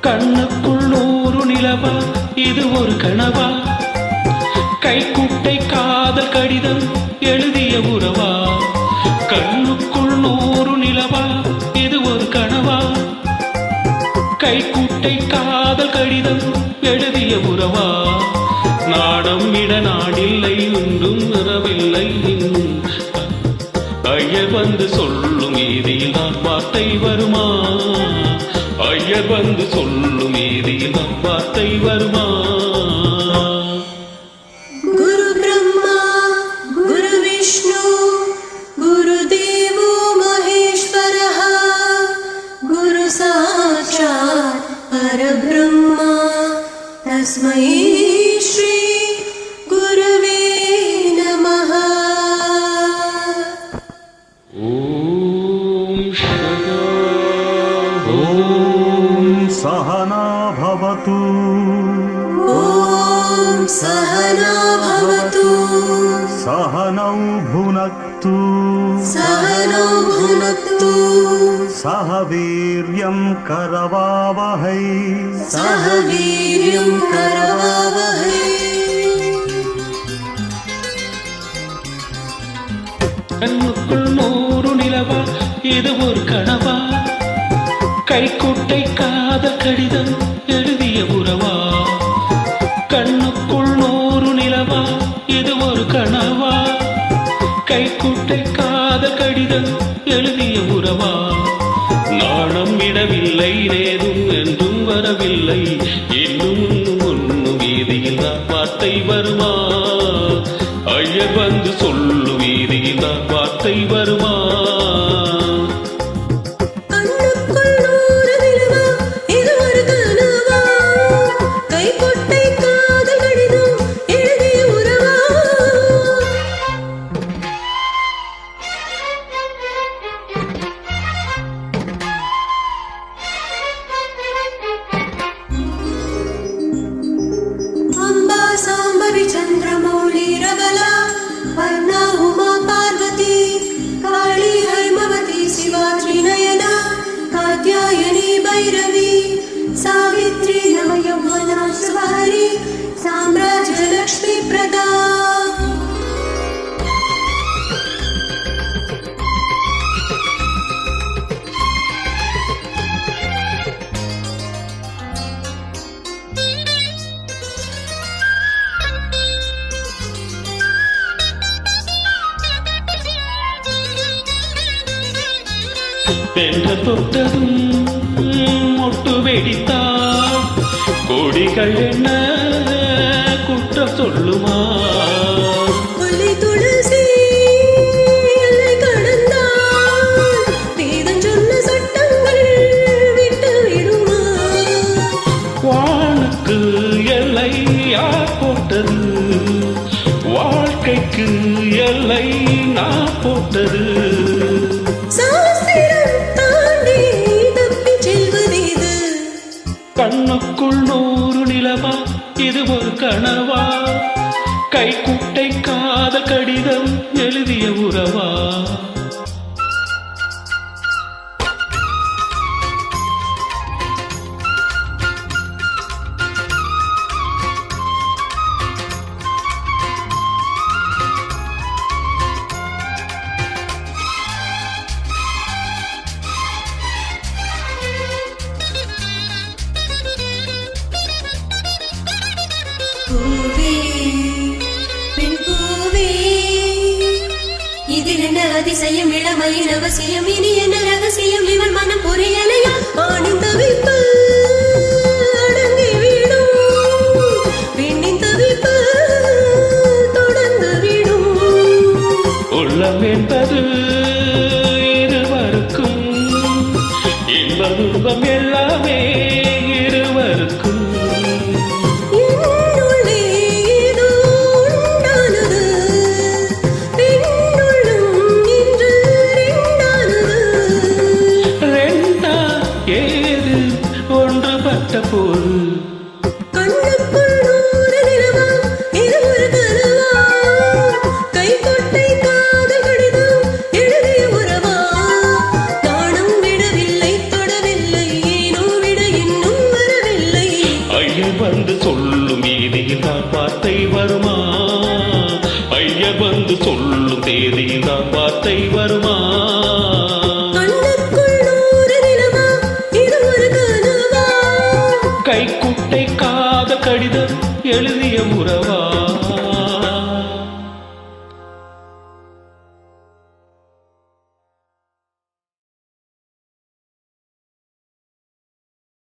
கண்ணுக்குள் நூறு நிலவா இது ஒரு கனவா கைக்குட்டை காதல் கடிதம் எழுதிய உறவா கண்ணுக்குள் நூறு நிலவா இது ஒரு கனவா கைக்குட்டை காதல் கடிதம் எழுதிய உறவா நாடம் விட நாடில்லை ஒன்றும் நிறவில்லை இன்னும் ஐயர் வந்து சொல்லும் மீதியில் நான் வார்த்தை வருமா ஐயர் வந்து சொல்லும் மீதியில் நம் வார்த்தை வருமா குரு பிரம்மா குரு விஷ்ணு குரு தேவோ மகேஸ்வரः குரு சாட்சாத் பரபிரம்மா தஸ்மை ஸ்ரீ குருவே நமः सहना भवतु ॐ सहना भवतु सहनौ भुनक्तु सहनौ भुनक्तु सह वीर्यं करवावहै सह वीर्यं करवावहै கண்ணுக்குள் நூறு நிலவா இது ஒரு கனவா கைக்குட்டை காதல் கடிதம் எழுதிய உறவா கண்ணுக்குள் நூறு நிலவா இது ஒரு கனவா கைக்குட்டை காதல் கடிதம் எழுதிய உறவா நாணம் விடவில்லை நேரும் என்றும் வரவில்லை இன்னும் ஒன்னும் வீதியில் நான் வார்த்தை வருமா ஐயர் வந்து சொல்லு வீதியில் நான் வார்த்தை வருமா चंद्रमौली रबला वर्णा उमा पार्वती काली हैमवती शिवा त्रिनयना कात्यायनी भैरवी सावित्री नवयौवना सुवारी साम्राज्य लक्ष्मी प्रदा பெண்ட தொட்டதும் மொட்டு வெடித்தால் கோடிகள் என்ன குற்றம் சொல்லுமா ஒலி துளசி எல்லை கடந்தால் வேதம் சொன்ன சட்டங்கள் விட்டு விடுமா வானுக்கு எல்லை யார் போட்டது வாழ்க்கைக்கு எல்லை நான் போட்டது கண்ணுக்குள் நூறு நிலவா இது ஒரு கனவா கைக்குட்டை காதல் கடிதம் எழுதிய உறவா அதிசயம் இளமையின் அவசியம் இனி என்ன ரகசியம் இவன் மனம் புரியலையா ஆணின் தவிப்பு அடங்கி விடும் பெண்ணின் தவிப்பு தொடர்ந்து விடும் உள்ளம் என்பது இருவருக்கும் இன்ப இன்பம் துன்பம் எல்லாமே இருவருக்கும். என்னுள்ளே ஏதோ உண்டானது, பெண்ணுள்ளும் இன்று ரெண்டானது. ரெண்டா ஏது ஒன்றுபட்ட போது கண்ணுக்குள் நூறு நிலவா, இது ஒரு கனவா? கைக்குட்டை காதல் கடிதம் எழுதிய உறவா? நாணம் விடவில்லை, தொடவில்லை, ஏனோ விட இன்னும் வரவில்லை. ஐயர் வந்து சொல்லும் தேதியில் தான் வார்த்தை வருமா? ஐயர் வந்து சொல்லும் தேதியில் தான் வார்த்தை வருமா? கண்ணுக்குள் நூறு நிலவா, இது ஒரு கனவா? கைக்குட்டை காத கடிதம் எழுதிய உறவா?